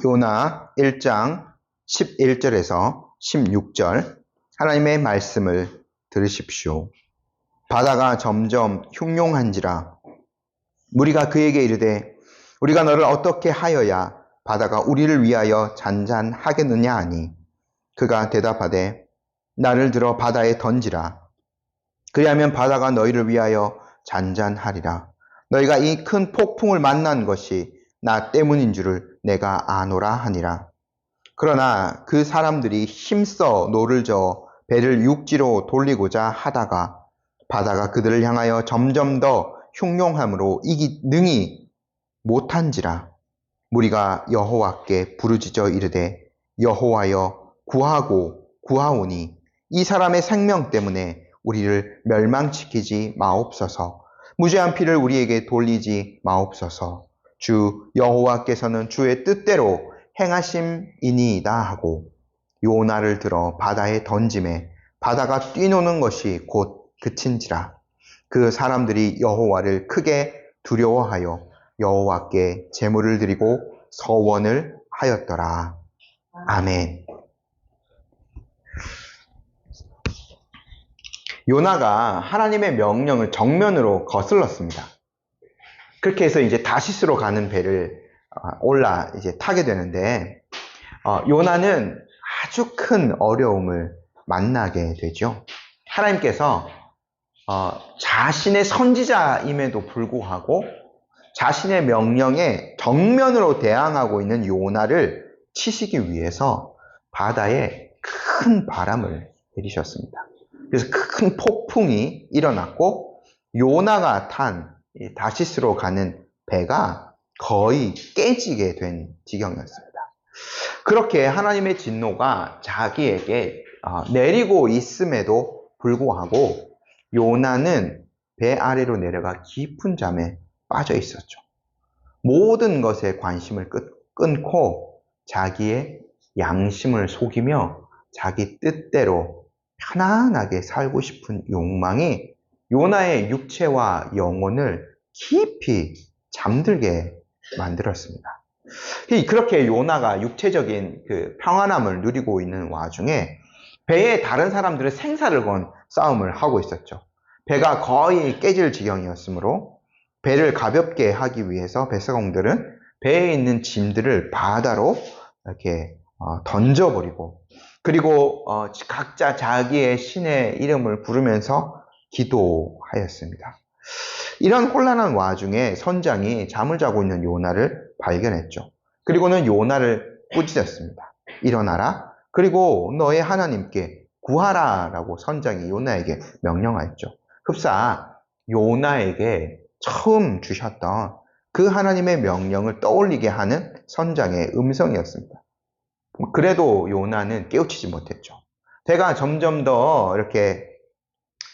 요나 1장 11절에서 16절 하나님의 말씀을 들으십시오. 바다가 점점 흉용한지라 무리가 그에게 이르되 우리가 너를 어떻게 하여야 바다가 우리를 위하여 잔잔하겠느냐 하니 그가 대답하되 나를 들어 바다에 던지라. 그리하면 바다가 너희를 위하여 잔잔하리라. 너희가 이 큰 폭풍을 만난 것이 나 때문인 줄을 내가 아노라 하니라. 그러나 그 사람들이 힘써 노를 저어 배를 육지로 돌리고자 하다가 바다가 그들을 향하여 점점 더 흉용함으로 능히 못한지라. 무리가 여호와께 부르짖어 이르되 여호와여 구하오니 이 사람의 생명 때문에 우리를 멸망시키지 마옵소서. 무죄한 피를 우리에게 돌리지 마옵소서. 주 여호와께서는 주의 뜻대로 행하심이니이다 하고 요나를 들어 바다에 던짐에 바다가 뛰노는 것이 곧 그친지라. 그 사람들이 여호와를 크게 두려워하여 여호와께 제물을 드리고 서원을 하였더라. 아멘. 요나가 하나님의 명령을 정면으로 거슬렀습니다. 그렇게 해서 이제 다시스로 가는 배를 이제 타게 되는데, 요나는 아주 큰 어려움을 만나게 되죠. 하나님께서 자신의 선지자임에도 불구하고 자신의 명령에 정면으로 대항하고 있는 요나를 치시기 위해서 바다에 큰 바람을 내리셨습니다. 그래서 큰 폭풍이 일어났고 요나가 탄 다시스로 가는 배가 거의 깨지게 된 지경이었습니다. 그렇게 하나님의 진노가 자기에게 내리고 있음에도 불구하고 요나는 배 아래로 내려가 깊은 잠에 빠져 있었죠. 모든 것에 관심을 끊고 자기의 양심을 속이며 자기 뜻대로 편안하게 살고 싶은 욕망이 요나의 육체와 영혼을 깊이 잠들게 만들었습니다. 그렇게 요나가 육체적인 그 평안함을 누리고 있는 와중에 배에 다른 사람들은 생사를 건 싸움을 하고 있었죠. 배가 거의 깨질 지경이었으므로 배를 가볍게 하기 위해서 배사공들은 배에 있는 짐들을 바다로 이렇게 던져버리고 그리고 각자 자기의 신의 이름을 부르면서 기도하였습니다. 이런 혼란한 와중에 선장이 잠을 자고 있는 요나를 발견했죠. 그리고는 요나를 꾸짖었습니다. 일어나라. 그리고 너의 하나님께 구하라 라고 선장이 요나에게 명령하였죠. 흡사 요나에게 처음 주셨던 그 하나님의 명령을 떠올리게 하는 선장의 음성이었습니다. 그래도 요나는 깨우치지 못했죠. 배가 점점 더 이렇게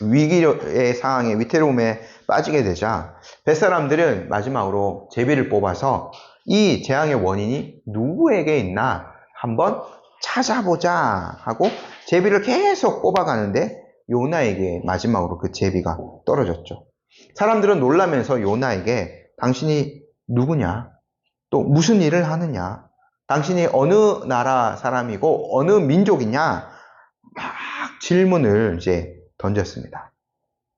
위기의 상황에 위태로움에 빠지게 되자 뱃사람들은 마지막으로 제비를 뽑아서 이 재앙의 원인이 누구에게 있나 한번 찾아보자 하고 제비를 계속 뽑아가는데 요나에게 마지막으로 그 제비가 떨어졌죠. 사람들은 놀라면서 요나에게 당신이 누구냐? 또 무슨 일을 하느냐? 당신이 어느 나라 사람이고 어느 민족이냐? 막 질문을 이제 던졌습니다.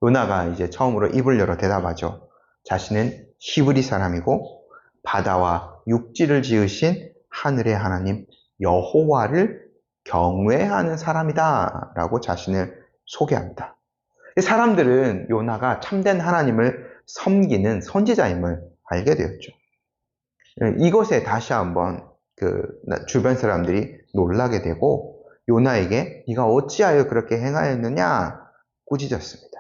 요나가 이제 처음으로 입을 열어 대답하죠. 자신은 히브리 사람이고 바다와 육지를 지으신 하늘의 하나님 여호와를 경외하는 사람이다 라고 자신을 소개합니다. 사람들은 요나가 참된 하나님을 섬기는 선지자임을 알게 되었죠. 이것에 다시 한번 주변 사람들이 놀라게 되고 요나에게 네가 어찌하여 그렇게 행하였느냐 꾸짖었습니다.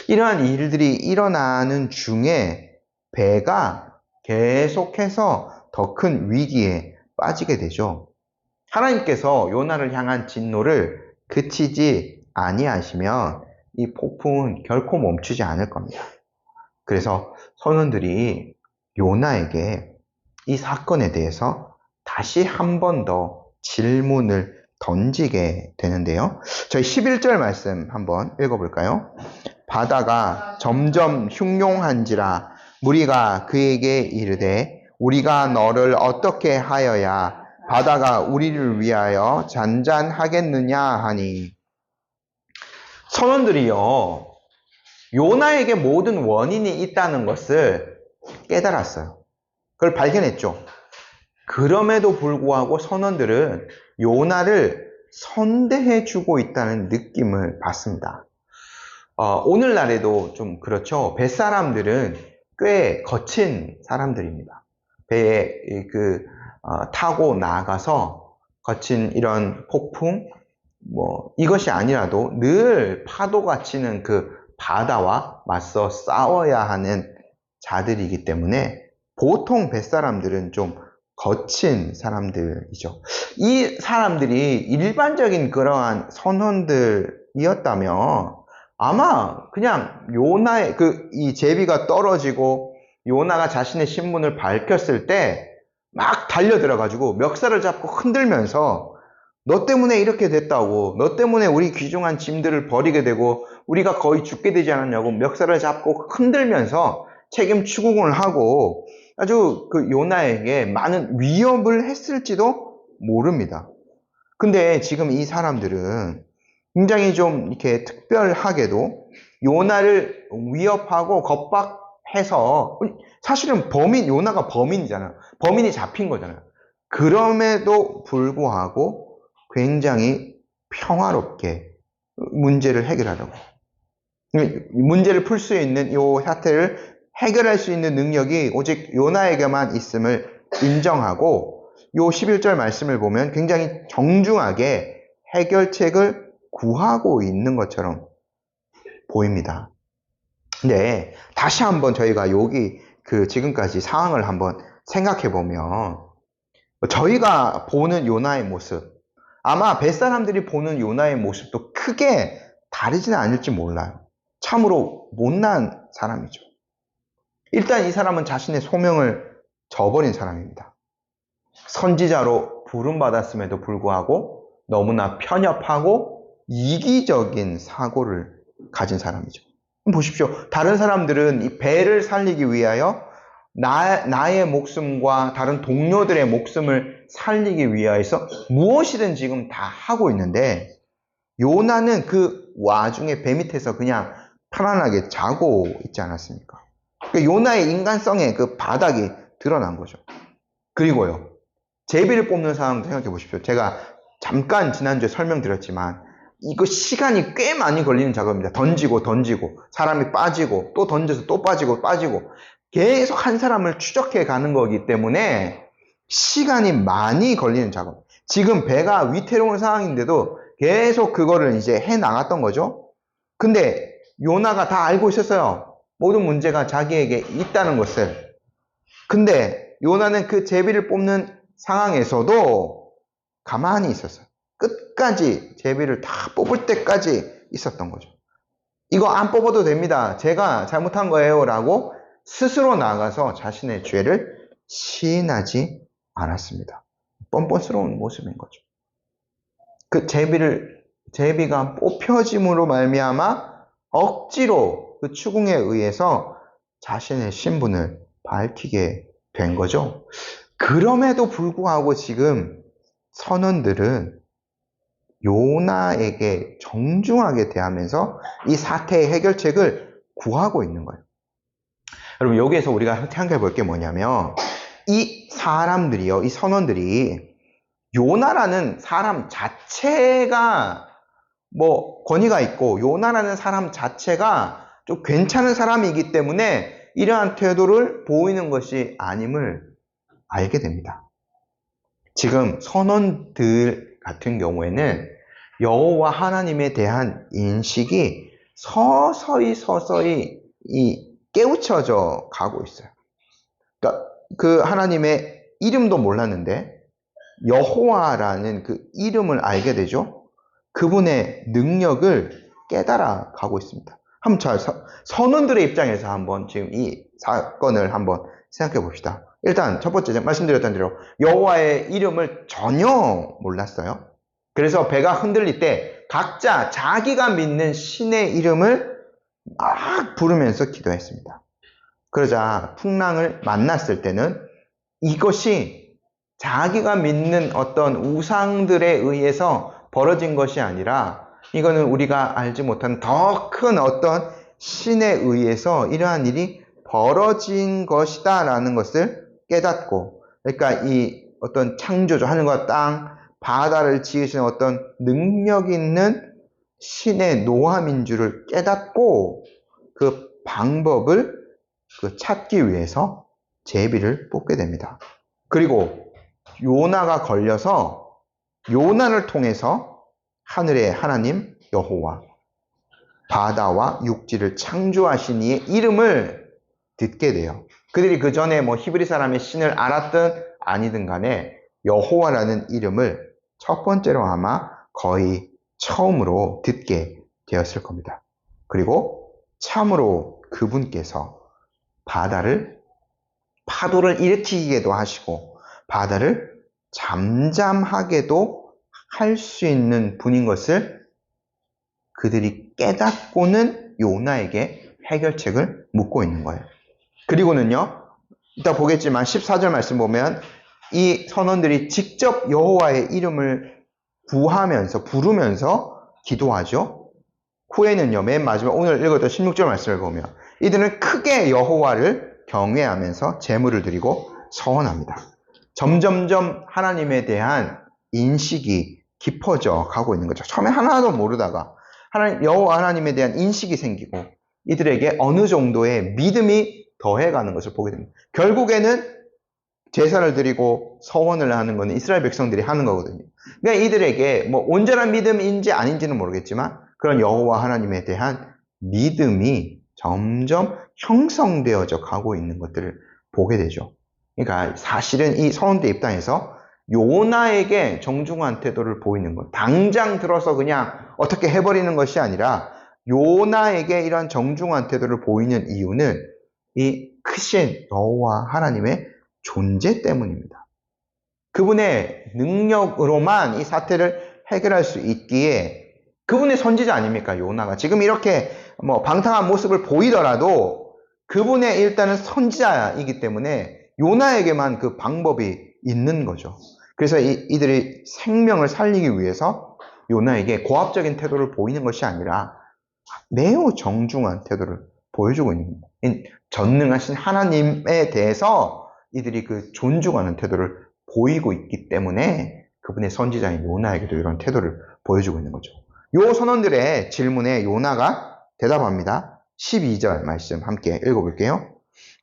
이러한 일들이 일어나는 중에 배가 계속해서 더 큰 위기에 빠지게 되죠. 하나님께서 요나를 향한 진노를 그치지 아니하시면 이 폭풍은 결코 멈추지 않을 겁니다. 그래서 선원들이 요나에게 이 사건에 대해서 다시 한 번 더 질문을 던지게 되는데요. 저희 11절 말씀 한번 읽어볼까요? 바다가 점점 흉용한지라 무리가 그에게 이르되 우리가 너를 어떻게 하여야 바다가 우리를 위하여 잔잔하겠느냐 하니. 선원들이요, 요나에게 모든 원인이 있다는 것을 깨달았어요. 그걸 발견했죠. 그럼에도 불구하고 선원들은 요나를 선대해주고 있다는 느낌을 받습니다. 오늘날에도 좀 그렇죠. 뱃사람들은 꽤 거친 사람들입니다. 배에 타고 나가서 거친 이런 폭풍, 이것이 아니라도 늘 파도가 치는 그 바다와 맞서 싸워야 하는 자들이기 때문에 보통 뱃사람들은 좀 거친 사람들이죠. 이 사람들이 일반적인 그러한 선원들이었다면 아마 그냥 요나의 이 제비가 떨어지고 요나가 자신의 신분을 밝혔을 때 막 달려들어가지고 멱살을 잡고 흔들면서 너 때문에 이렇게 됐다고, 너 때문에 우리 귀중한 짐들을 버리게 되고 우리가 거의 죽게 되지 않았냐고 멱살을 잡고 흔들면서 책임 추궁을 하고 아주 그 요나에게 많은 위협을 했을지도 모릅니다. 근데 지금 이 사람들은 굉장히 좀 이렇게 특별하게도 요나를 위협하고 겁박해서, 사실은 요나가 범인이잖아요. 범인이 잡힌 거잖아요. 그럼에도 불구하고 굉장히 평화롭게 문제를 해결하려고. 문제를 풀 수 있는 이 사태를 해결할 수 있는 능력이 오직 요나에게만 있음을 인정하고, 요 11절 말씀을 보면 굉장히 정중하게 해결책을 구하고 있는 것처럼 보입니다. 근데 다시 한번 저희가 여기 지금까지 상황을 한번 생각해 보면, 저희가 보는 요나의 모습, 아마 뱃사람들이 보는 요나의 모습도 크게 다르지는 않을지 몰라요. 참으로 못난 사람이죠. 일단 이 사람은 자신의 소명을 저버린 사람입니다. 선지자로 부름받았음에도 불구하고 너무나 편협하고 이기적인 사고를 가진 사람이죠. 보십시오. 다른 사람들은 이 배를 살리기 위하여 나의 목숨과 다른 동료들의 목숨을 살리기 위하여서 무엇이든 지금 다 하고 있는데, 요나는 그 와중에 배 밑에서 그냥 편안하게 자고 있지 않았습니까? 그러니까 요나의 인간성의 그 바닥이 드러난 거죠. 그리고요, 제비를 뽑는 상황도 생각해 보십시오. 제가 잠깐 지난주에 설명드렸지만 이거 시간이 꽤 많이 걸리는 작업입니다. 던지고 사람이 빠지고 또 던져서 또 빠지고 계속 한 사람을 추적해 가는 거기 때문에 시간이 많이 걸리는 작업. 지금 배가 위태로운 상황인데도 계속 그거를 이제 해 나갔던 거죠. 근데 요나가 다 알고 있었어요. 모든 문제가 자기에게 있다는 것을. 근데 요나는 그 제비를 뽑는 상황에서도 가만히 있었어요. 끝까지 제비를 다 뽑을 때까지 있었던 거죠. 이거 안 뽑아도 됩니다. 제가 잘못한 거예요 라고 스스로 나가서 자신의 죄를 시인하지 않았습니다. 뻔뻔스러운 모습인 거죠. 그 제비가 뽑혀짐으로 말미암아 억지로 그 추궁에 의해서 자신의 신분을 밝히게 된 거죠. 그럼에도 불구하고 지금 선원들은 요나에게 정중하게 대하면서 이 사태의 해결책을 구하고 있는 거예요. 여러분, 여기에서 우리가 생각해 볼 게 뭐냐면, 이 사람들이요, 이 선원들이 요나라는 사람 자체가 권위가 있고 요나라는 사람 자체가 좀 괜찮은 사람이기 때문에 이러한 태도를 보이는 것이 아님을 알게 됩니다. 지금 선원들 같은 경우에는 여호와 하나님에 대한 인식이 서서히 깨우쳐져 가고 있어요. 그러니까 그 하나님의 이름도 몰랐는데 여호와라는 그 이름을 알게 되죠. 그분의 능력을 깨달아 가고 있습니다. 한번 선원들의 입장에서 한번 지금 이 사건을 한번 생각해 봅시다. 일단 첫 번째 말씀드렸던 대로 여호와의 이름을 전혀 몰랐어요. 그래서 배가 흔들릴 때 각자 자기가 믿는 신의 이름을 막 부르면서 기도했습니다. 그러자 풍랑을 만났을 때는 이것이 자기가 믿는 어떤 우상들에 의해서 벌어진 것이 아니라 이거는 우리가 알지 못하는 더 큰 어떤 신에 의해서 이러한 일이 벌어진 것이다 라는 것을 깨닫고, 그러니까 이 어떤 창조주, 하늘과 땅, 바다를 지으신 어떤 능력 있는 신의 노함인 줄을 깨닫고 그 방법을 찾기 위해서 제비를 뽑게 됩니다. 그리고 요나가 걸려서 요나를 통해서 하늘의 하나님 여호와, 바다와 육지를 창조하신 이의 이름을 듣게 돼요. 그들이 그 전에 뭐 히브리 사람의 신을 알았든 아니든 간에 여호와라는 이름을 첫 번째로 아마 거의 처음으로 듣게 되었을 겁니다. 그리고 참으로 그분께서 파도를 일으키기도 하시고 바다를 잠잠하게도 할 수 있는 분인 것을 그들이 깨닫고는 요나에게 해결책을 묻고 있는 거예요. 그리고는요, 이따 보겠지만 14절 말씀 보면 이 선원들이 직접 여호와의 이름을 부르면서 기도하죠. 후에는요, 맨 마지막 오늘 읽었던 16절 말씀을 보면 이들은 크게 여호와를 경외하면서 제물을 드리고 서원합니다. 점점점 하나님에 대한 인식이 깊어져 가고 있는 거죠. 처음에 하나도 모르다가 여호와 하나님에 대한 인식이 생기고 이들에게 어느 정도의 믿음이 더해가는 것을 보게 됩니다. 결국에는 제사를 드리고 서원을 하는 것은 이스라엘 백성들이 하는 거거든요. 그러니까 이들에게 뭐 온전한 믿음인지 아닌지는 모르겠지만 그런 여호와 하나님에 대한 믿음이 점점 형성되어져 가고 있는 것들을 보게 되죠. 그러니까 사실은 이 선원들 입장에서 요나에게 정중한 태도를 보이는 것, 당장 들어서 그냥 어떻게 해버리는 것이 아니라 요나에게 이런 정중한 태도를 보이는 이유는 이 크신 여호와 하나님의 존재 때문입니다. 그분의 능력으로만 이 사태를 해결할 수 있기에 그분의 선지자 아닙니까? 요나가 지금 이렇게 뭐 방탕한 모습을 보이더라도 그분의 일단은 선지자이기 때문에 요나에게만 그 방법이 있는 거죠. 그래서 이들이 생명을 살리기 위해서 요나에게 고압적인 태도를 보이는 것이 아니라 매우 정중한 태도를 보여주고 있는 겁니다. 전능하신 하나님에 대해서 이들이 그 존중하는 태도를 보이고 있기 때문에 그분의 선지자인 요나에게도 이런 태도를 보여주고 있는 거죠. 요 선원들의 질문에 요나가 대답합니다. 12절 말씀 함께 읽어볼게요.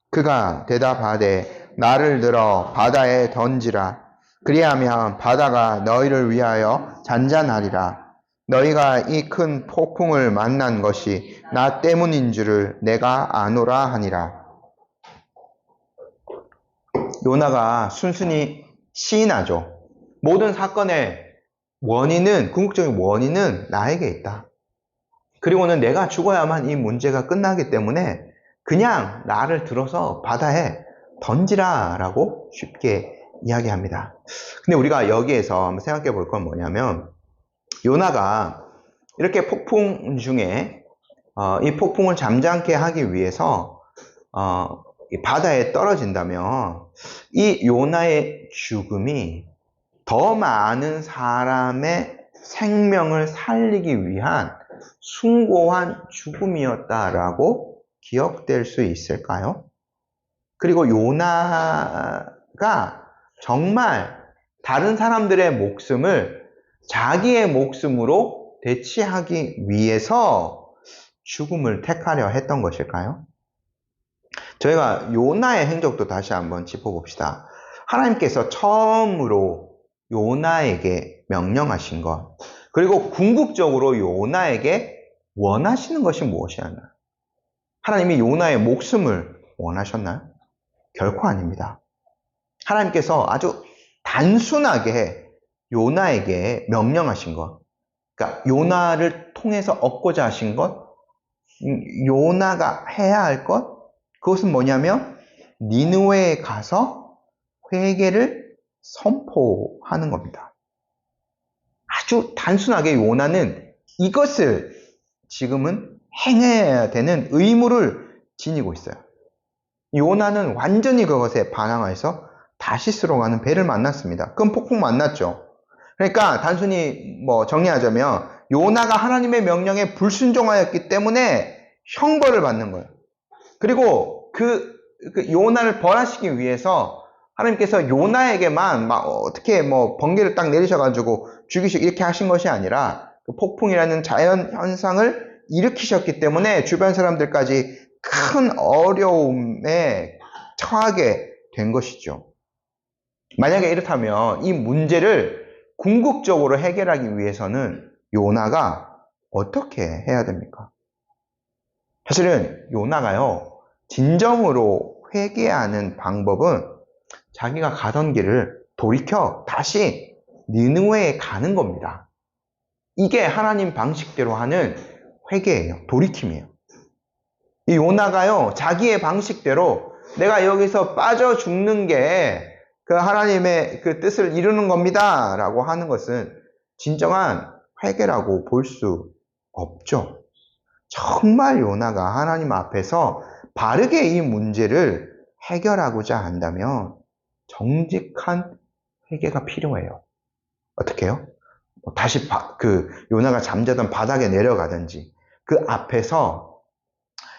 그가 대답하되 나를 들어 바다에 던지라. 그리하면 바다가 너희를 위하여 잔잔하리라. 너희가 이 큰 폭풍을 만난 것이 나 때문인 줄을 내가 아노라 하니라. 요나가 순순히 시인하죠. 모든 사건의 궁극적인 원인은 나에게 있다. 그리고는 내가 죽어야만 이 문제가 끝나기 때문에 그냥 나를 들어서 바다에 던지라 라고 쉽게 이야기합니다. 근데 우리가 여기에서 한번 생각해 볼 건 뭐냐면 요나가 이렇게 폭풍 중에 이 폭풍을 잠잠케 하기 위해서 바다에 떨어진다면 이 요나의 죽음이 더 많은 사람의 생명을 살리기 위한 숭고한 죽음이었다라고 기억될 수 있을까요? 그리고 요나가 정말 다른 사람들의 목숨을 자기의 목숨으로 대체하기 위해서 죽음을 택하려 했던 것일까요? 저희가 요나의 행적도 다시 한번 짚어봅시다. 하나님께서 처음으로 요나에게 명령하신 것, 그리고 궁극적으로 요나에게 원하시는 것이 무엇이었나요? 하나님이 요나의 목숨을 원하셨나요? 결코 아닙니다. 하나님께서 아주 단순하게 요나에게 명령하신 것, 그러니까 요나를 통해서 얻고자 하신 것, 요나가 해야 할 것, 그것은 뭐냐면 니느웨에 가서 회개를 선포하는 겁니다. 아주 단순하게 요나는 이것을 지금은 행해야 되는 의무를 지니고 있어요. 요나는 완전히 그것에 반항해서 다시스로 가는 배를 만났습니다. 큰 폭풍 만났죠. 그러니까 단순히 뭐 정리하자면 요나가 하나님의 명령에 불순종하였기 때문에 형벌을 받는 거예요. 그리고 그 요나를 벌하시기 위해서 하나님께서 요나에게만 막 어떻게 뭐 번개를 딱 내리셔가지고 죽이시고 이렇게 하신 것이 아니라 그 폭풍이라는 자연 현상을 일으키셨기 때문에 주변 사람들까지 큰 어려움에 처하게 된 것이죠. 만약에 이렇다면 이 문제를 궁극적으로 해결하기 위해서는 요나가 어떻게 해야 됩니까? 사실은 요나가요, 진정으로 회개하는 방법은 자기가 가던 길을 돌이켜 다시 니느웨에 가는 겁니다. 이게 하나님 방식대로 하는 회개예요. 돌이킴이에요. 이 요나가요, 자기의 방식대로 내가 여기서 빠져 죽는 게 그 하나님의 그 뜻을 이루는 겁니다 라고 하는 것은 진정한 회개라고 볼 수 없죠. 정말 요나가 하나님 앞에서 바르게 이 문제를 해결하고자 한다면 정직한 회개가 필요해요. 어떻게 해요? 다시 요나가 잠자던 바닥에 내려가든지 그 앞에서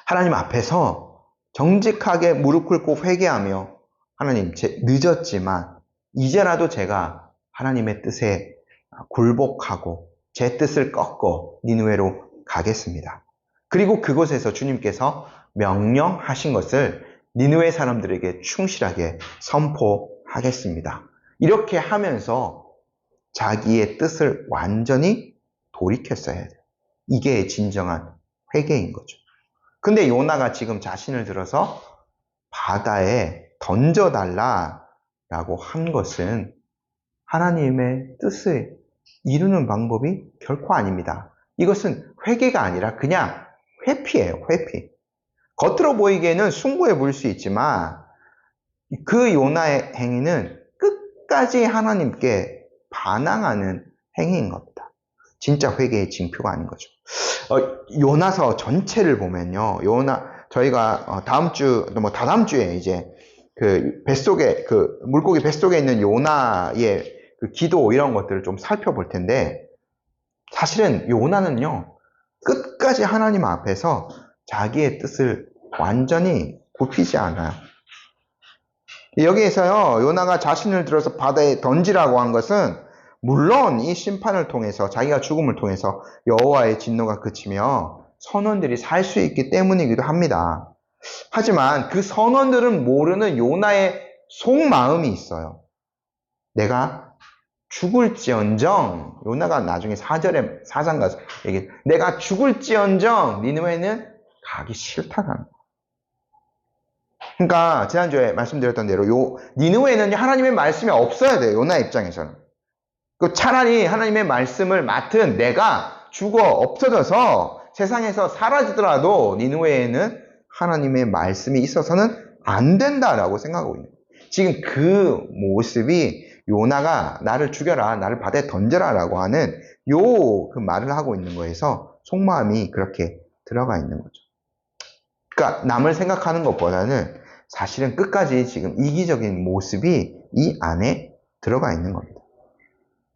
하나님 앞에서 정직하게 무릎 꿇고 회개하며 하나님, 늦었지만 이제라도 제가 하나님의 뜻에 굴복하고 제 뜻을 꺾어 니느웨로 가겠습니다. 그리고 그곳에서 주님께서 명령하신 것을 니느웨 사람들에게 충실하게 선포하겠습니다. 이렇게 하면서 자기의 뜻을 완전히 돌이켰어야 돼요. 이게 진정한 회개인 거죠. 근데 요나가 지금 자신을 들어서 바다에 던져달라라고 한 것은 하나님의 뜻을 이루는 방법이 결코 아닙니다. 이것은 회개가 아니라 그냥 회피예요, 회피. 겉으로 보이기에는 숭고해 보일 수 있지만 그 요나의 행위는 끝까지 하나님께 반항하는 행위인 겁니다. 진짜 회개의 징표가 아닌 거죠. 요나서 전체를 보면요, 저희가 다음 주, 다다음 주에 이제 그 뱃속에, 물고기 뱃속에 있는 요나의 그 기도 이런 것들을 좀 살펴볼 텐데, 사실은 요나는요, 끝까지 하나님 앞에서 자기의 뜻을 완전히 굽히지 않아요. 여기에서요, 요나가 자신을 들어서 바다에 던지라고 한 것은 물론 이 심판을 통해서, 자기가 죽음을 통해서 여호와의 진노가 그치며 선원들이 살 수 있기 때문이기도 합니다. 하지만 그 선원들은 모르는 요나의 속마음이 있어요. 내가 죽을지언정, 요나가 나중에 4장 가서 얘기해, 내가 죽을지언정 니느웨는 가기 싫다는 거예요. 그러니까 지난주에 말씀드렸던 대로 니느웨는 하나님의 말씀이 없어야 돼요. 요나 입장에서는. 차라리 하나님의 말씀을 맡은 내가 죽어 없어져서 세상에서 사라지더라도 니느웨에는 하나님의 말씀이 있어서는 안 된다라고 생각하고 있는 거예요. 지금 그 모습이 요나가 나를 죽여라, 나를 바다에 던져라 라고 하는 그 말을 하고 있는 거에서 속마음이 그렇게 들어가 있는 거죠. 그러니까 남을 생각하는 것보다는 사실은 끝까지 지금 이기적인 모습이 이 안에 들어가 있는 겁니다.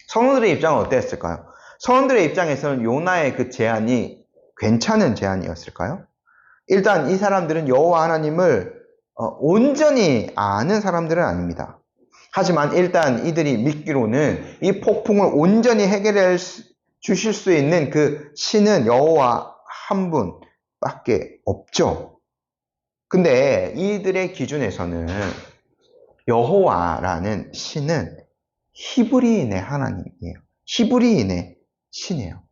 선원들의 입장은 어땠을까요? 선원들의 입장에서는 요나의 그 제안이 괜찮은 제안이었을까요? 일단 이 사람들은 여호와 하나님을 온전히 아는 사람들은 아닙니다. 하지만 일단 이들이 믿기로는 이 폭풍을 온전히 해결해 주실 수 있는 그 신은 여호와 한 분밖에 없죠. 근데 이들의 기준에서는 여호와라는 신은 히브리인의 하나님이에요. 히브리인의 신이에요.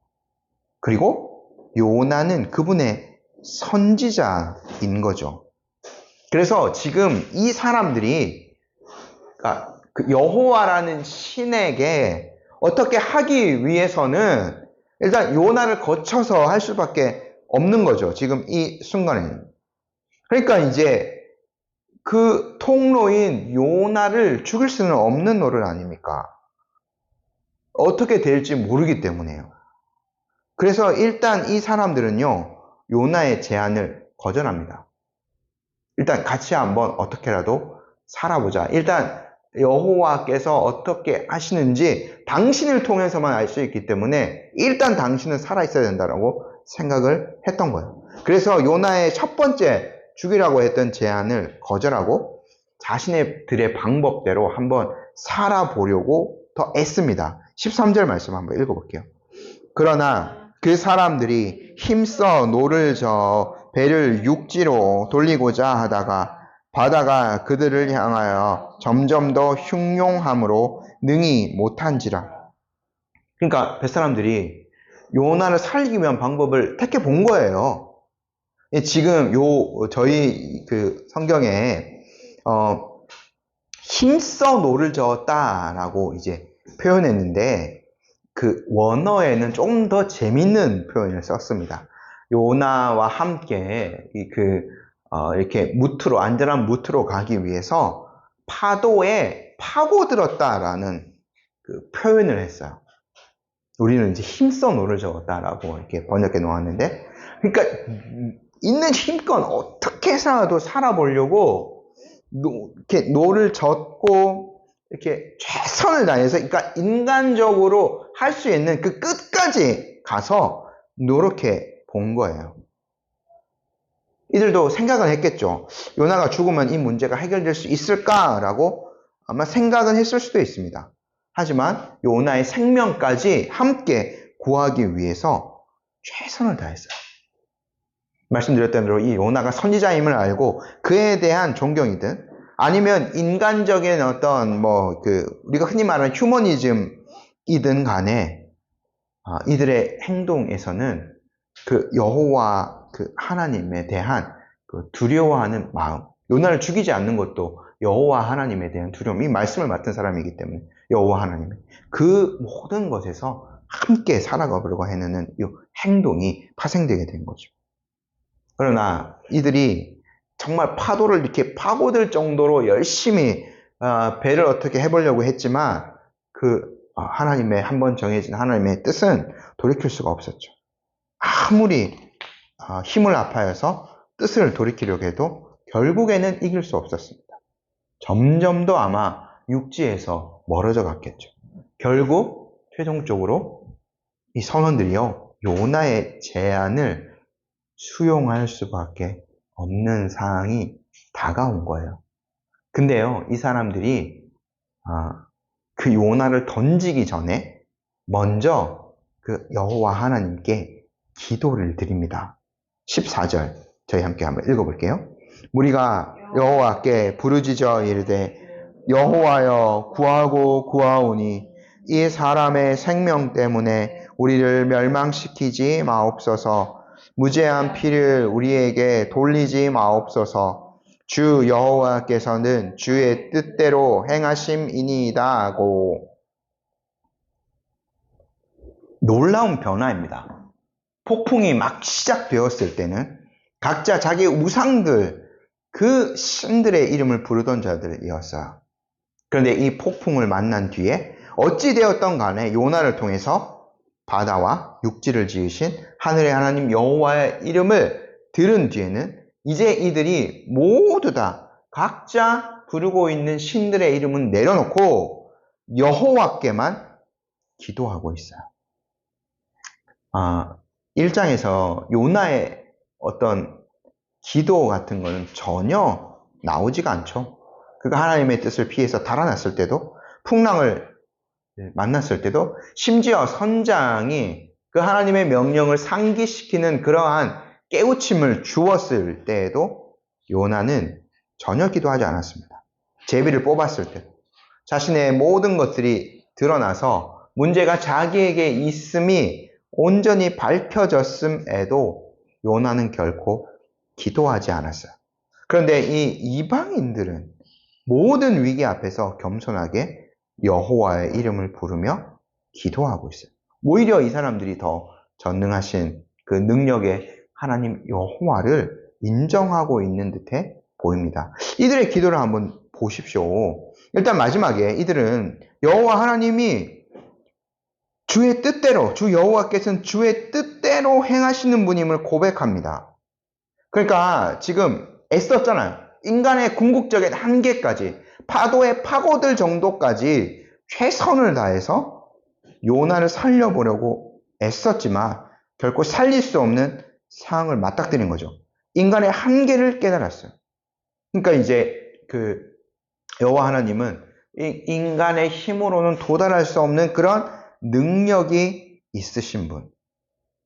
그리고 요나는 그분의 선지자인 거죠. 그래서 지금 이 사람들이 그 여호와라는 신에게 어떻게 하기 위해서는 일단 요나를 거쳐서 할 수밖에 없는 거죠. 지금 이 순간에는. 그러니까 이제 그 통로인 요나를 죽일 수는 없는 노릇 아닙니까? 어떻게 될지 모르기 때문에요. 그래서 일단 이 사람들은요, 요나의 제안을 거절합니다. 일단 같이 한번 어떻게라도 살아보자. 일단 여호와께서 어떻게 하시는지 당신을 통해서만 알 수 있기 때문에 일단 당신은 살아있어야 된다라고 생각을 했던 거예요. 그래서 요나의 첫 번째 죽이라고 했던 제안을 거절하고 자신들의 방법대로 한번 살아보려고 더 애씁니다. 13절 말씀 한번 읽어볼게요. 그러나 그 사람들이 힘써 노를 저어 배를 육지로 돌리고자 하다가 바다가 그들을 향하여 점점 더 흉용함으로 능히 못한지라. 그러니까 뱃사람들이 요나를 살리기 위한 방법을 택해 본 거예요. 지금 저희 그 성경에 힘써 노를 저었다라고 이제 표현했는데 그 원어에는 좀 더 재밌는 표현을 썼습니다. 요나와 함께 이렇게 안전한 무트로 가기 위해서 파도에 파고들었다라는 그 표현을 했어요. 우리는 이제 힘써 노를 저었다라고 이렇게 번역해 놓았는데, 그러니까 있는 힘껏 어떻게 해서라도 살아보려고 이렇게 노를 젓고 이렇게 최선을 다해서, 그러니까 인간적으로 할 수 있는 그 끝까지 가서 노력해 본 거예요. 이들도 생각은 했겠죠. 요나가 죽으면 이 문제가 해결될 수 있을까라고 아마 생각은 했을 수도 있습니다. 하지만 요나의 생명까지 함께 구하기 위해서 최선을 다했어요. 말씀드렸던 대로 이 요나가 선지자임을 알고 그에 대한 존경이든 아니면 인간적인 어떤 우리가 흔히 말하는 휴머니즘이든 간에 이들의 행동에서는 그 여호와 그 하나님에 대한 그 두려워하는 마음, 요나를 죽이지 않는 것도 여호와 하나님에 대한 두려움, 이 말씀을 맡은 사람이기 때문에 여호와 하나님의 그 모든 것에서 함께 살아가려고 해내는 이 행동이 파생되게 된 거죠. 그러나 이들이 정말 파도를 이렇게 파고들 정도로 열심히 배를 어떻게 해보려고 했지만 하나님의 한번 정해진 하나님의 뜻은 돌이킬 수가 없었죠. 아무리 힘을 합하여서 뜻을 돌이키려고 해도 결국에는 이길 수 없었습니다. 점점 더 아마 육지에서 멀어져 갔겠죠. 결국 최종적으로 이 선원들이요, 요나의 제안을 수용할 수밖에 없는 상황이 다가온 거예요. 근데요, 이 사람들이 그 요나를 던지기 전에 먼저 그 여호와 하나님께 기도를 드립니다. 14절 저희 함께 한번 읽어볼게요. 우리가 여호와께 부르짖어 이르되 여호와여 구하고 구하오니 이 사람의 생명 때문에 우리를 멸망시키지 마옵소서. 무죄한 피를 우리에게 돌리지 마옵소서. 주 여호와께서는 주의 뜻대로 행하심이니이다 하고. 놀라운 변화입니다. 폭풍이 막 시작되었을 때는 각자 자기 우상들, 그 신들의 이름을 부르던 자들이었어요. 그런데 이 폭풍을 만난 뒤에 어찌 되었던 간에 요나를 통해서 바다와 육지를 지으신 하늘의 하나님 여호와의 이름을 들은 뒤에는 이제 이들이 모두 다 각자 부르고 있는 신들의 이름은 내려놓고 여호와께만 기도하고 있어요. 1장에서 요나의 어떤 기도 같은 거는 전혀 나오지가 않죠. 그가 하나님의 뜻을 피해서 달아났을 때도, 풍랑을 만났을 때도, 심지어 선장이 그 하나님의 명령을 상기시키는 그러한 깨우침을 주었을 때에도 요나는 전혀 기도하지 않았습니다. 제비를 뽑았을 때, 자신의 모든 것들이 드러나서 문제가 자기에게 있음이 온전히 밝혀졌음에도 요나는 결코 기도하지 않았어요. 그런데 이 이방인들은 모든 위기 앞에서 겸손하게 여호와의 이름을 부르며 기도하고 있어요. 오히려 이 사람들이 더 전능하신 그 능력의 하나님 여호와를 인정하고 있는 듯해 보입니다. 이들의 기도를 한번 보십시오. 일단 마지막에 이들은 여호와 하나님이 주의 뜻대로, 주 여호와께서는 주의 뜻대로 행하시는 분임을 고백합니다. 그러니까 지금 애썼잖아요. 인간의 궁극적인 한계까지, 파도에 파고들 정도까지 최선을 다해서 요나를 살려보려고 애썼지만 결코 살릴 수 없는 상황을 맞닥뜨린 거죠. 인간의 한계를 깨달았어요. 그러니까 이제 여호와 하나님은 인간의 힘으로는 도달할 수 없는 그런 능력이 있으신 분,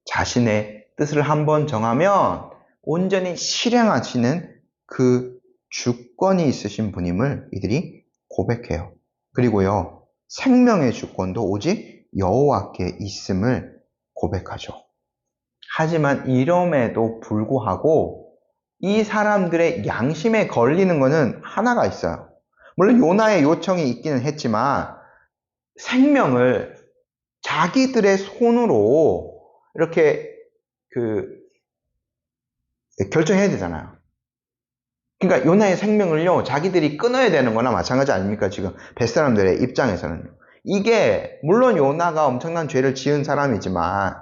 자신의 뜻을 한번 정하면 온전히 실행하시는 그 주권이 있으신 분임을 이들이 고백해요. 그리고요, 생명의 주권도 오직 여호와께 있음을 고백하죠. 하지만 이럼에도 불구하고 이 사람들의 양심에 걸리는 것은 하나가 있어요. 물론 요나의 요청이 있기는 했지만 생명을 자기들의 손으로 이렇게 결정해야 되잖아요. 그러니까 요나의 생명을요, 자기들이 끊어야 되는 거나 마찬가지 아닙니까? 지금 벳사람들의 입장에서는. 이게 물론 요나가 엄청난 죄를 지은 사람이지만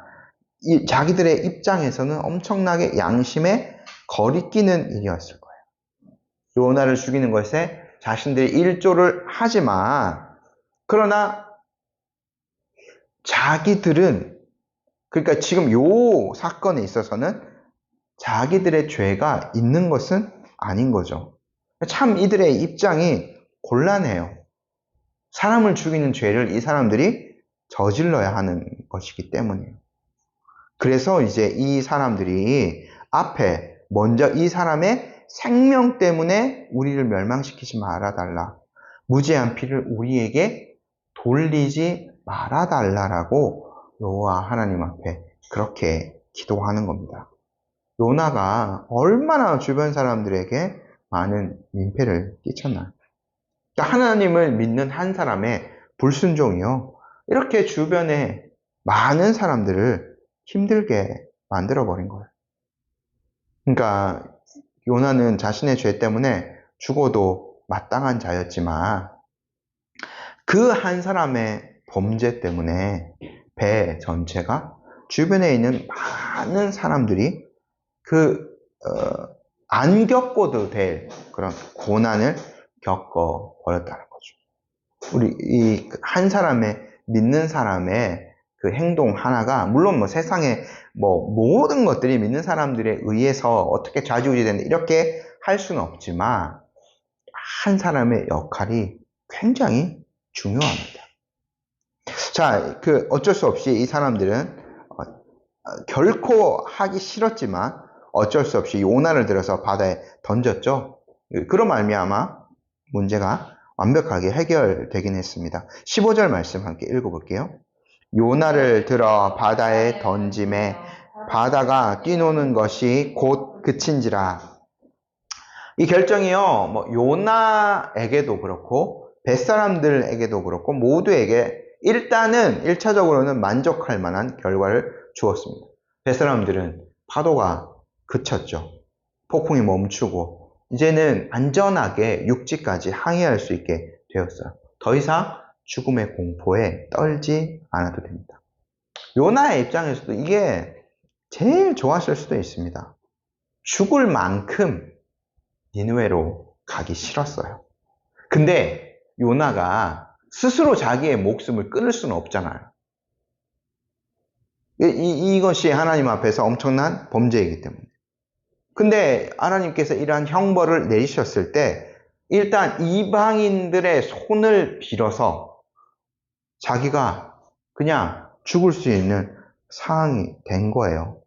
자기들의 입장에서는 엄청나게 양심에 거리끼는 일이었을 거예요. 요나를 죽이는 것에 자신들이 일조를 하지만 그러나 자기들은 그러니까 지금 요 사건에 있어서는 자기들의 죄가 있는 것은 아닌 거죠. 참 이들의 입장이 곤란해요. 사람을 죽이는 죄를 이 사람들이 저질러야 하는 것이기 때문이에요. 그래서 이제 이 사람들이 앞에 먼저 이 사람의 생명 때문에 우리를 멸망시키지 말아달라. 무죄한 피를 우리에게 돌리지 말아달라라고 여호와 하나님 앞에 그렇게 기도하는 겁니다. 요나가 얼마나 주변 사람들에게 많은 민폐를 끼쳤나요? 그러니까 하나님을 믿는 한 사람의 불순종이요, 이렇게 주변에 많은 사람들을 힘들게 만들어버린 거예요. 그러니까 요나는 자신의 죄 때문에 죽어도 마땅한 자였지만 그 한 사람의 범죄 때문에 배 전체가 주변에 있는 많은 사람들이 안 겪어도 될 그런 고난을 겪어버렸다는 거죠. 우리 이 한 사람의, 믿는 사람의 그 행동 하나가, 물론 세상에 모든 것들이 믿는 사람들에 의해서 어떻게 좌지우지 된다 이렇게 할 수는 없지만 한 사람의 역할이 굉장히 중요합니다. 자, 어쩔 수 없이 이 사람들은 결코 하기 싫었지만 어쩔 수 없이 요나를 들어서 바다에 던졌죠. 그로 말미암아 문제가 완벽하게 해결되긴 했습니다. 15절 말씀 함께 읽어볼게요. 요나를 들어 바다에 던짐에 바다가 뛰노는 것이 곧 그친지라. 이 결정이요, 요나에게도 그렇고 벳사람들에게도 그렇고 모두에게 일단은 1차적으로는 만족할 만한 결과를 주었습니다. 벳사람들은 파도가 그쳤죠. 폭풍이 멈추고 이제는 안전하게 육지까지 항해할 수 있게 되었어요. 더 이상 죽음의 공포에 떨지 않아도 됩니다. 요나의 입장에서도 이게 제일 좋았을 수도 있습니다. 죽을 만큼 니느웨로 가기 싫었어요. 근데 요나가 스스로 자기의 목숨을 끊을 수는 없잖아요. 이것이 하나님 앞에서 엄청난 범죄이기 때문에. 근데 하나님께서 이러한 형벌을 내리셨을 때 일단 이방인들의 손을 빌어서 자기가 그냥 죽을 수 있는 상황이 된 거예요.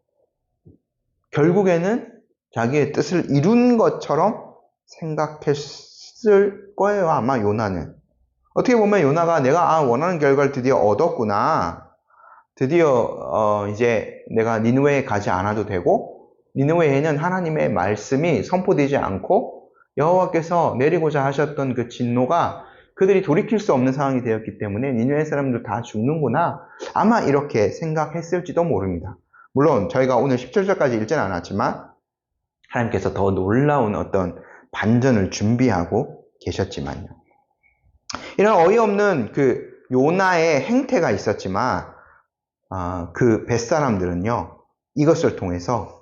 결국에는 자기의 뜻을 이룬 것처럼 생각했을 거예요, 아마 요나는. 어떻게 보면 요나가 내가 원하는 결과를 드디어 얻었구나. 드디어 이제 내가 니느웨에 가지 않아도 되고 니느웨에는 하나님의 말씀이 선포되지 않고 여호와께서 내리고자 하셨던 그 진노가 그들이 돌이킬 수 없는 상황이 되었기 때문에 니느웨 사람들 다 죽는구나. 아마 이렇게 생각했을지도 모릅니다. 물론 저희가 오늘 17절까지 읽지는 않았지만 하나님께서 더 놀라운 어떤 반전을 준비하고 계셨지만요. 이런 어이없는 요나의 행태가 있었지만 그 벳사람들은요, 이것을 통해서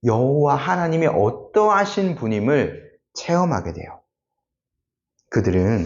여호와 하나님의 어떠하신 분임을 체험하게 돼요. 그들은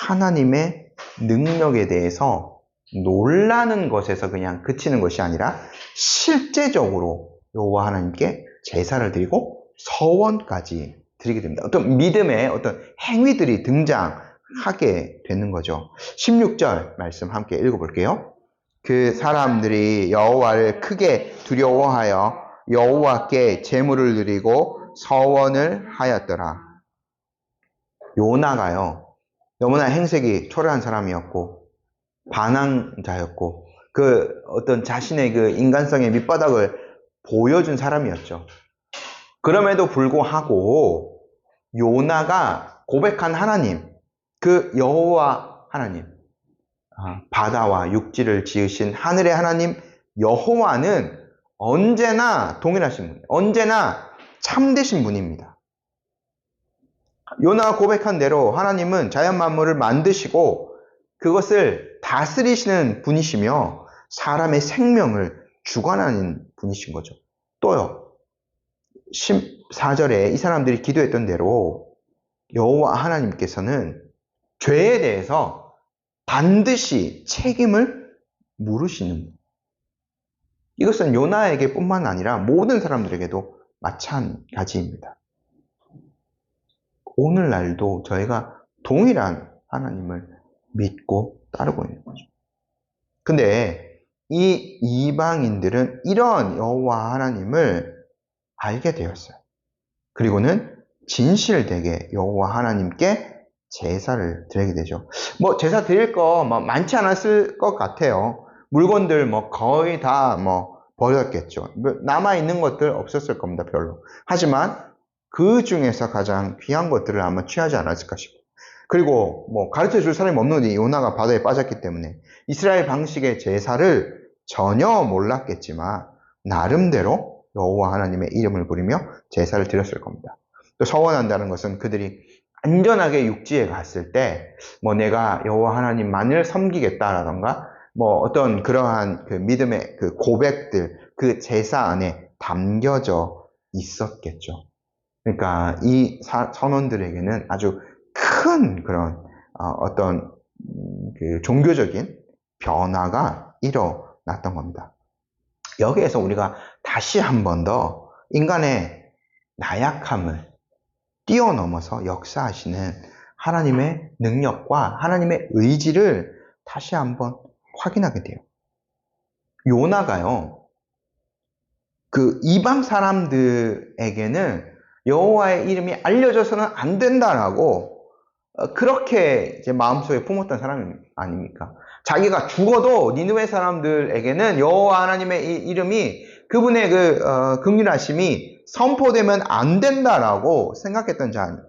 하나님의 능력에 대해서 놀라는 것에서 그냥 그치는 것이 아니라 실제적으로 여호와 하나님께 제사를 드리고 서원까지 드리게 됩니다. 어떤 믿음의 어떤 행위들이 등장하게 되는 거죠. 16절 말씀 함께 읽어볼게요. 그 사람들이 여호와를 크게 두려워하여 여호와께 제물을 드리고 서원을 하였더라. 요나가요, 너무나 행색이 초라한 사람이었고 반항자였고 그 어떤 자신의 그 인간성의 밑바닥을 보여준 사람이었죠. 그럼에도 불구하고 요나가 고백한 하나님, 그 여호와 하나님, 바다와 육지를 지으신 하늘의 하나님 여호와는 언제나 동일하신 분, 언제나 참되신 분입니다. 요나가 고백한 대로 하나님은 자연 만물을 만드시고 그것을 다스리시는 분이시며 사람의 생명을 주관하는 분이신 거죠. 또요, 14절에 이 사람들이 기도했던 대로 여호와 하나님께서는 죄에 대해서 반드시 책임을 물으시는, 이것은 요나에게 뿐만 아니라 모든 사람들에게도 마찬가지입니다. 오늘날도 저희가 동일한 하나님을 믿고 따르고 있는 거죠. 근데 이 이방인들은 이런 여호와 하나님을 알게 되었어요. 그리고는 진실되게 여호와 하나님께 제사를 드리게 되죠. 뭐 제사 드릴 거 많지 않았을 것 같아요. 물건들 거의 다 버렸겠죠. 남아 있는 것들 없었을 겁니다, 별로. 하지만 그 중에서 가장 귀한 것들을 아마 취하지 않았을까 싶고, 그리고 가르쳐 줄 사람이 없는데 요나가 바다에 빠졌기 때문에 이스라엘 방식의 제사를 전혀 몰랐겠지만 나름대로 여호와 하나님의 이름을 부르며 제사를 드렸을 겁니다. 또 서원한다는 것은 그들이 안전하게 육지에 갔을 때 내가 여호와 하나님만을 섬기겠다라던가 어떤 그러한 그 믿음의 그 고백들, 그 제사 안에 담겨져 있었겠죠. 그러니까 이 선원들에게는 아주 큰 그런 어떤 그 종교적인 변화가 일어났던 겁니다. 여기에서 우리가 다시 한 번 더 인간의 나약함을 뛰어넘어서 역사하시는 하나님의 능력과 하나님의 의지를 다시 한번 확인하게 돼요. 요나가요, 그 이방 사람들에게는 여호와의 이름이 알려져서는 안 된다라고 그렇게 이제 마음속에 품었던 사람 아닙니까? 자기가 죽어도 니느웨 사람들에게는 여호와 하나님의 이 이름이, 그분의 그 긍휼하심이 선포되면 안 된다라고 생각했던 자 아닙니까?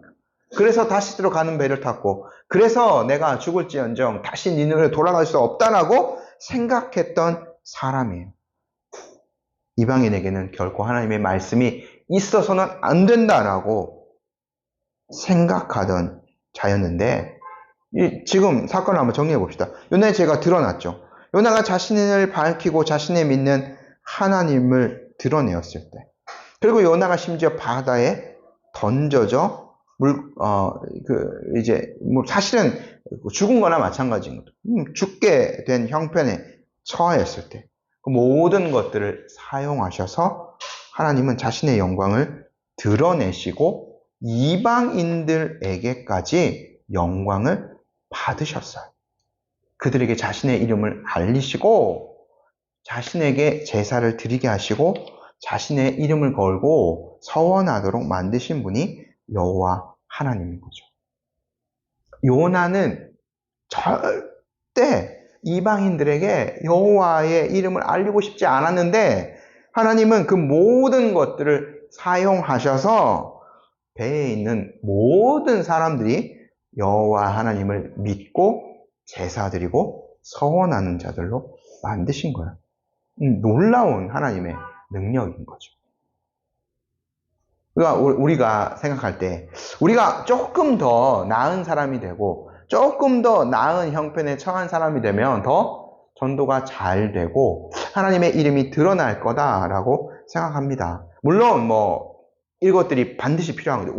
그래서 다시스로 가는 배를 탔고, 그래서 내가 죽을지언정 다시 니느웨로 돌아갈 수 없다라고 생각했던 사람이에요. 이방인에게는 결코 하나님의 말씀이 있어서는 안 된다라고 생각하던 자였는데, 지금 사건을 한번 정리해 봅시다. 요나의 죄가 드러났죠. 요나가 자신을 밝히고 자신의 믿는 하나님을 드러내었을 때, 그리고 요나가 심지어 바다에 던져져 사실은 죽은 거나 마찬가지인 거죠. 죽게 된 형편에 처하였을 때 그 모든 것들을 사용하셔서 하나님은 자신의 영광을 드러내시고 이방인들에게까지 영광을 받으셨어요. 그들에게 자신의 이름을 알리시고 자신에게 제사를 드리게 하시고 자신의 이름을 걸고 서원하도록 만드신 분이 여호와 하나님인 거죠. 요나는 절대 이방인들에게 여호와의 이름을 알리고 싶지 않았는데 하나님은 그 모든 것들을 사용하셔서 배에 있는 모든 사람들이 여호와 하나님을 믿고 제사드리고 서원하는 자들로 만드신 거예요. 놀라운 하나님의 능력인 거죠. 그러니까 우리가 생각할 때 우리가 조금 더 나은 사람이 되고 조금 더 나은 형편에 처한 사람이 되면 더 전도가 잘 되고 하나님의 이름이 드러날 거다라고 생각합니다. 물론 이것들이 반드시 필요한 거죠.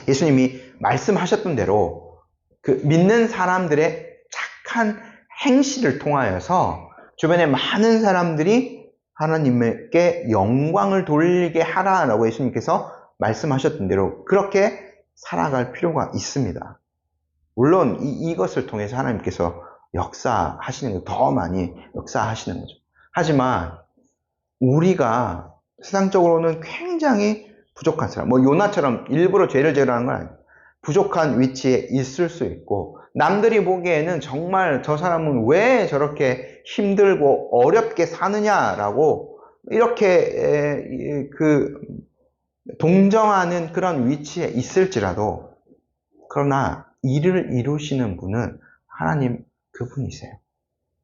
예수님이 말씀하셨던 대로 그 믿는 사람들의 착한 행실을 통하여서 주변에 많은 사람들이 하나님께 영광을 돌리게 하라라고 예수님께서 말씀하셨던 대로 그렇게 살아갈 필요가 있습니다. 물론 이것을 통해서 하나님께서 역사하시는 거, 더 많이 역사하시는 거죠. 하지만 우리가 세상적으로는 굉장히 부족한 사람, 뭐 요나처럼 일부러 죄를 지으라는 건 아니에요. 부족한 위치에 있을 수 있고 남들이 보기에는 정말 저 사람은 왜 저렇게 힘들고 어렵게 사느냐라고 이렇게 동정하는 그런 위치에 있을지라도 그러나 일을 이루시는 분은 하나님 그분이세요.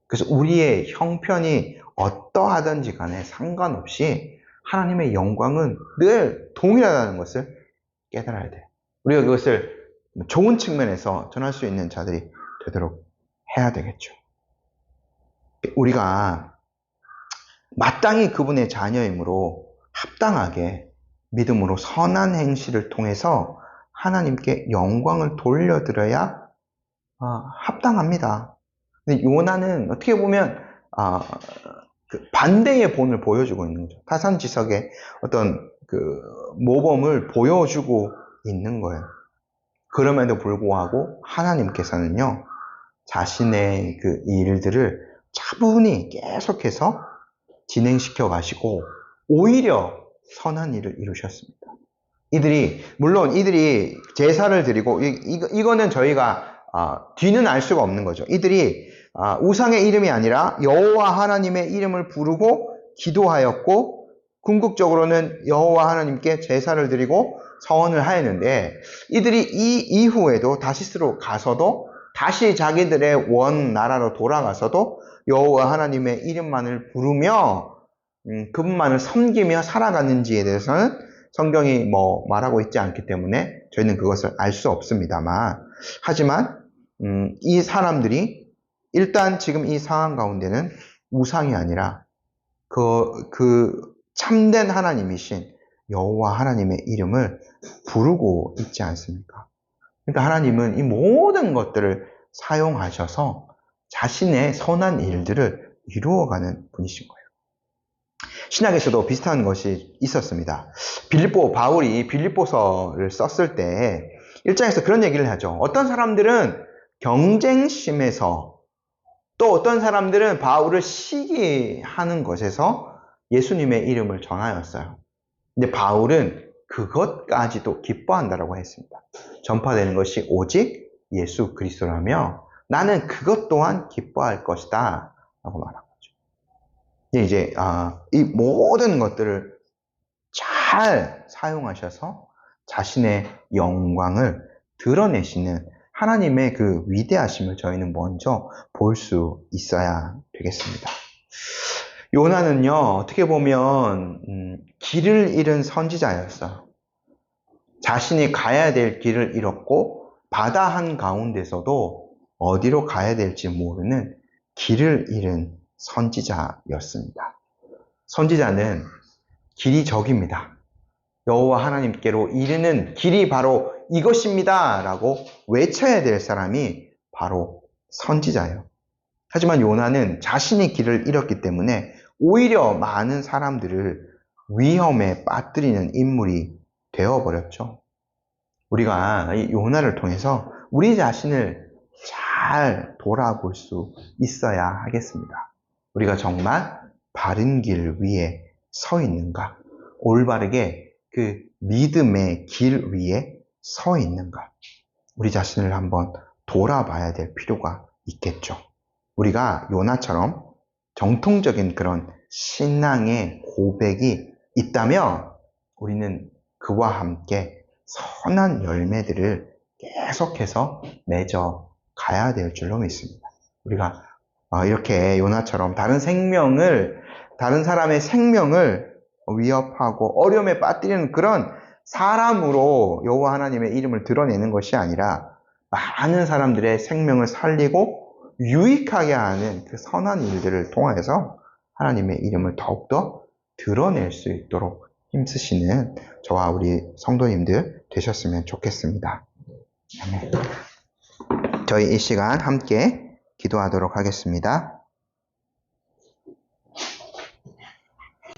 그래서 우리의 형편이 어떠하든지 간에 상관없이 하나님의 영광은 늘 동일하다는 것을 깨달아야 돼요. 우리가 그것을 좋은 측면에서 전할 수 있는 자들이 되도록 해야 되겠죠. 우리가 마땅히 그분의 자녀이므로 합당하게 믿음으로 선한 행실을 통해서 하나님께 영광을 돌려드려야 합당합니다. 근데 요나는 어떻게 보면 반대의 본을 보여주고 있는 거죠. 타산지석의 어떤 모범을 보여주고 있는 거예요. 그럼에도 불구하고 하나님께서는요, 자신의 그 일들을 차분히 계속해서 진행시켜 가시고 오히려 선한 일을 이루셨습니다. 물론 이들이 제사를 드리고 이거는 저희가 뒤는 알 수가 없는 거죠. 이들이 우상의 이름이 아니라 여호와 하나님의 이름을 부르고 기도하였고 궁극적으로는 여호와 하나님께 제사를 드리고 서원을 하였는데 이들이 이 이후에도 다시스로 가서도 다시 자기들의 원 나라로 돌아가서도 여호와 하나님의 이름만을 부르며 그분만을 섬기며 살아갔는지에 대해서는 성경이 말하고 있지 않기 때문에 저희는 그것을 알 수 없습니다만 하지만 이 사람들이 일단 지금 이 상황 가운데는 우상이 아니라 그 참된 하나님이신 여호와 하나님의 이름을 부르고 있지 않습니까? 그러니까 하나님은 이 모든 것들을 사용하셔서 자신의 선한 일들을 이루어가는 분이신 거예요. 신약에서도 비슷한 것이 있었습니다. 바울이 빌립보서를 썼을 때 1장에서 그런 얘기를 하죠. 어떤 사람들은 경쟁심에서 또 어떤 사람들은 바울을 시기하는 것에서 예수님의 이름을 전하였어요. 근데 바울은 그것까지도 기뻐한다라고 했습니다. 전파되는 것이 오직 예수 그리스도라며 나는 그것 또한 기뻐할 것이다 라고 말한 거죠. 이제 이 모든 것들을 잘 사용하셔서 자신의 영광을 드러내시는 하나님의 그 위대하심을 저희는 먼저 볼 수 있어야 되겠습니다. 요나는요, 어떻게 보면 길을 잃은 선지자였어요. 자신이 가야 될 길을 잃었고 바다 한가운데서도 어디로 가야 될지 모르는 길을 잃은 선지자였습니다. 선지자는 길이 저깁니다. 여호와 하나님께로 이르는 길이 바로 이것입니다 라고 외쳐야 될 사람이 바로 선지자예요. 하지만 요나는 자신이 길을 잃었기 때문에 오히려 많은 사람들을 위험에 빠뜨리는 인물이 되어버렸죠. 우리가 이 요나를 통해서 우리 자신을 잘 돌아볼 수 있어야 하겠습니다. 우리가 정말 바른 길 위에 서 있는가? 올바르게 그 믿음의 길 위에 서 있는가? 우리 자신을 한번 돌아봐야 될 필요가 있겠죠. 우리가 요나처럼 정통적인 그런 신앙의 고백이 있다면 우리는 그와 함께 선한 열매들을 계속해서 맺어 가야 될 줄로 믿습니다. 우리가 이렇게 요나처럼 다른 사람의 생명을 위협하고 어려움에 빠뜨리는 그런 사람으로 여호와 하나님의 이름을 드러내는 것이 아니라 많은 사람들의 생명을 살리고 유익하게 하는 그 선한 일들을 통해서 하나님의 이름을 더욱더 드러낼 수 있도록 힘쓰시는 저와 우리 성도님들 되셨으면 좋겠습니다. 저희 이 시간 함께 기도하도록 하겠습니다.